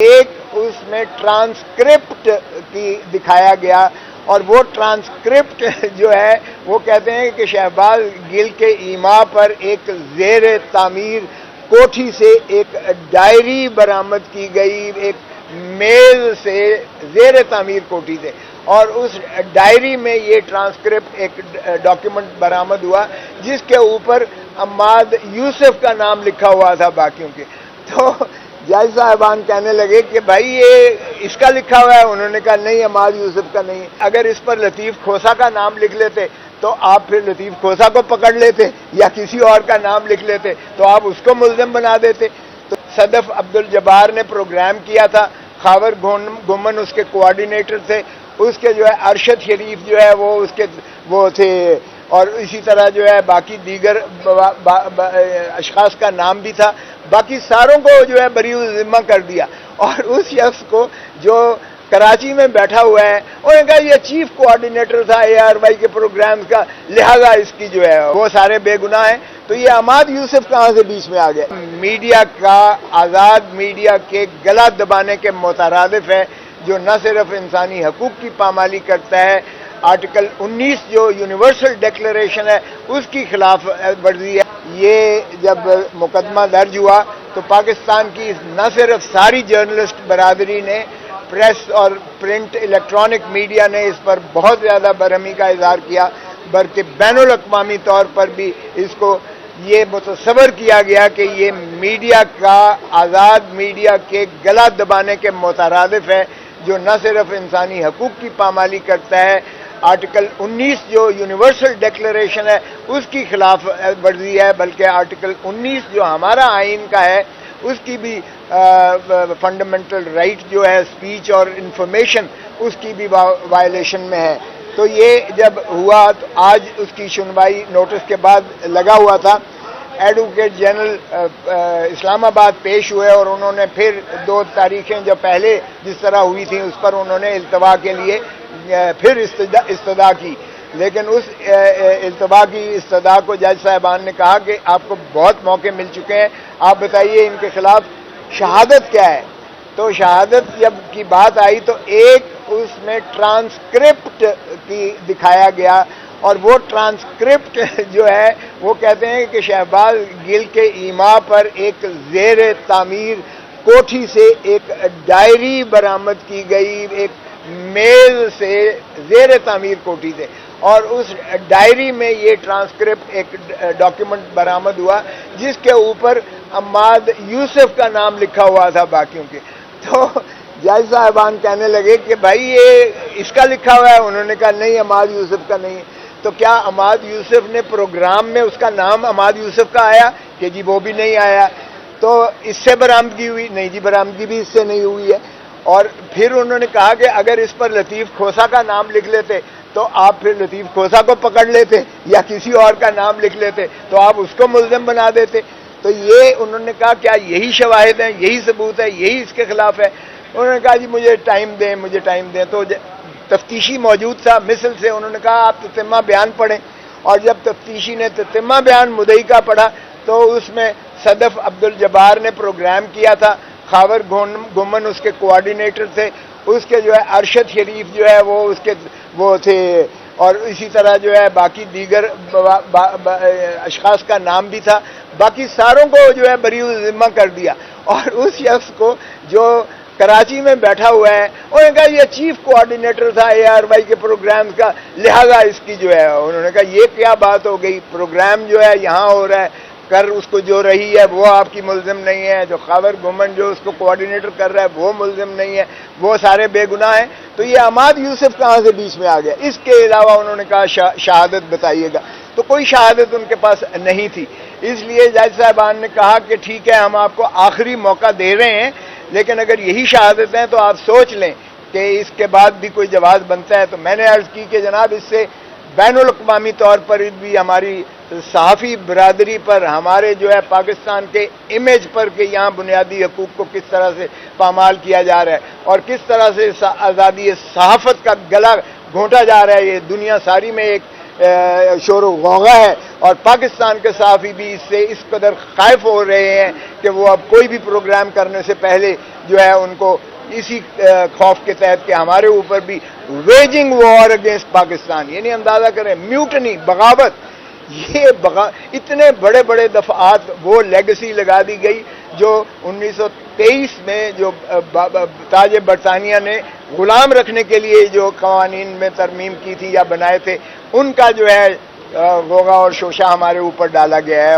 ایک اس میں ٹرانسکرپٹ کی دکھایا گیا اور وہ ٹرانسکرپٹ جو ہے وہ کہتے ہیں کہ شہباز گل کے ایما پر ایک زیر تعمیر کوٹھی سے ایک ڈائری برآمد کی گئی، ایک میز سے زیر تعمیر کوٹھی سے، اور اس ڈائری میں یہ ٹرانسکرپٹ ایک ڈاکیومنٹ برآمد ہوا جس کے اوپر عماد یوسف کا نام لکھا ہوا تھا باقیوں کے۔ تو جج صاحبان کہنے لگے کہ بھائی یہ اس کا لکھا ہوا ہے، انہوں نے کہا نہیں عماد یوسف کا نہیں، اگر اس پر لطیف کھوسا کا نام لکھ لیتے تو آپ پھر لطیف کھوسا کو پکڑ لیتے، یا کسی اور کا نام لکھ لیتے تو آپ اس کو ملزم بنا دیتے۔ تو صدف عبدالجبار نے پروگرام کیا تھا، خاور گمن اس کے کوآرڈینیٹر تھے، اس کے جو ہے ارشد شریف جو ہے وہ اس کے وہ تھے، اور اسی طرح جو ہے باقی دیگر اشخاص کا نام بھی تھا، باقی ساروں کو جو ہے بری ذمہ کر دیا، اور اس شخص کو جو کراچی میں بیٹھا ہوا ہے انہوں نے کہا یہ چیف کوآرڈینیٹر تھا ARY کے پروگرام کا، لہذا اس کی جو ہے وہ سارے بے گناہ ہیں۔ تو یہ عماد یوسف کہاں سے بیچ میں آ گیا؟ میڈیا کا، آزاد میڈیا کے گلا دبانے کے مترادف ہے، جو نہ صرف انسانی حقوق کی پامالی کرتا ہے، آرٹیکل 19 جو یونیورسل ڈیکلیریشن ہے اس کی خلاف ورزی ہے۔ یہ جب مقدمہ درج ہوا تو پاکستان کی نہ صرف ساری جرنلسٹ برادری نے، پریس اور پرنٹ الیکٹرانک میڈیا نے اس پر بہت زیادہ برہمی کا اظہار کیا، بلکہ بین الاقوامی طور پر بھی اس کو یہ متصور کیا گیا کہ یہ میڈیا کا، آزاد میڈیا کے گلا دبانے کے مترادف ہے، جو نہ صرف انسانی حقوق کی پامالی کرتا ہے، آرٹیکل 19 جو یونیورسل ڈیکلیریشن ہے اس کی خلاف ورزی ہے، بلکہ آرٹیکل 19 جو ہمارا آئین کا ہے اس کی بھی فنڈامنٹل رائٹ جو ہے اسپیچ اور انفارمیشن اس کی بھی وائلیشن میں ہے۔ تو یہ جب ہوا تو آج اس کی سنوائی نوٹس کے بعد لگا ہوا تھا، ایڈوکیٹ جنرل اسلام آباد پیش ہوئے اور انہوں نے پھر 2 تاریخیں جو پہلے جس طرح ہوئی تھیں اس پر انہوں نے التوا کے لیے پھر استدعا کی، لیکن اس التوا کی استدعا کو جج صاحبان نے کہا کہ آپ کو بہت موقع مل چکے ہیں، آپ بتائیے ان کے خلاف شہادت کیا ہے۔ تو شہادت جب کی بات آئی تو ایک اس میں ٹرانسکرپٹ کی دکھایا گیا، اور وہ ٹرانسکرپٹ جو ہے وہ کہتے ہیں کہ شہباز گل کے ایما پر ایک زیر تعمیر کوٹھی سے ایک ڈائری برآمد کی گئی، ایک میز سے زیر تعمیر کوٹھی سے، اور اس ڈائری میں یہ ٹرانسکرپٹ ایک ڈاکیومنٹ برآمد ہوا جس کے اوپر عماد یوسف کا نام لکھا ہوا تھا باقیوں کے۔ تو جج صاحبان کہنے لگے کہ بھائی یہ اس کا لکھا ہوا ہے، انہوں نے کہا نہیں عماد یوسف کا نہیں۔ تو کیا عماد یوسف نے پروگرام میں اس کا نام عماد یوسف کا آیا؟ کہ جی وہ بھی نہیں آیا۔ تو اس سے برآمدگی ہوئی؟ نہیں جی برآمدگی بھی اس سے نہیں ہوئی ہے۔ اور پھر انہوں نے کہا کہ اگر اس پر لطیف کھوسا کا نام لکھ لیتے تو آپ پھر لطیف کھوسا کو پکڑ لیتے، یا کسی اور کا نام لکھ لیتے تو آپ اس کو ملزم بنا دیتے۔ تو یہ انہوں نے کہا کیا یہی شواہد ہیں، یہی ثبوت ہے، یہی اس کے خلاف ہے؟ انہوں نے کہا جی مجھے ٹائم دیں، مجھے ٹائم دیں۔ تو تفتیشی موجود تھا مثل سے، انہوں نے کہا آپ تتمہ بیان پڑھیں، اور جب تفتیشی نے تتمہ بیان مدعی کا پڑھا تو اس میں صدف عبدالجبار نے پروگرام کیا تھا، خاور گمن اس کے کوآرڈینیٹر تھے، اس کے جو ہے ارشد شریف جو ہے وہ اس کے وہ تھے، اور اسی طرح جو ہے باقی دیگر اشخاص کا نام بھی تھا، باقی ساروں کو جو ہے بری ذمہ کر دیا، اور اس شخص کو جو کراچی میں بیٹھا ہوا ہے انہوں نے کہا یہ چیف کوآرڈینیٹر تھا ARY کے پروگرام کا، لہذا اس کی جو ہے انہوں نے کہا یہ کیا بات ہو گئی، پروگرام جو ہے یہاں ہو رہا ہے، کر اس کو جو رہی ہے وہ آپ کی ملزم نہیں ہے، جو خاور گمن جو اس کو کوآرڈینیٹر کر رہا ہے وہ ملزم نہیں ہے، وہ سارے بے گناہ ہیں۔ تو یہ عماد یوسف کہاں سے بیچ میں آ گیا؟ اس کے علاوہ انہوں نے کہا شہادت بتائیے گا، تو کوئی شہادت ان کے پاس نہیں تھی، اس لیے جج صاحبان نے کہا کہ ٹھیک ہے ہم آپ کو آخری موقع دے رہے ہیں، لیکن اگر یہی شہادت ہیں تو آپ سوچ لیں کہ اس کے بعد بھی کوئی جواز بنتا ہے۔ تو میں نے عرض کی کہ جناب اس سے بین الاقوامی طور پر بھی ہماری صحافی برادری پر، ہمارے جو ہے پاکستان کے امیج پر کہ یہاں بنیادی حقوق کو کس طرح سے پامال کیا جا رہا ہے اور کس طرح سے آزادی صحافت کا گلا گھونٹا جا رہا ہے، یہ دنیا ساری میں ایک شور و غوغا ہے، اور پاکستان کے صحافی بھی اس سے اس قدر خائف ہو رہے ہیں کہ وہ اب کوئی بھی پروگرام کرنے سے پہلے جو ہے ان کو اسی خوف کے تحت کہ ہمارے اوپر بھی ویجنگ وار اگینسٹ پاکستان، یعنی اندازہ کریں میوٹنی، بغاوت، یہ اتنے بڑے بڑے دفعات وہ لیگسی لگا دی گئی جو 1923 میں جو تاج برطانیہ نے غلام رکھنے کے لیے جو قوانین میں ترمیم کی تھی یا بنائے تھے، ان کا جو ہے غوغا اور شوشہ ہمارے اوپر ڈالا گیا ہے۔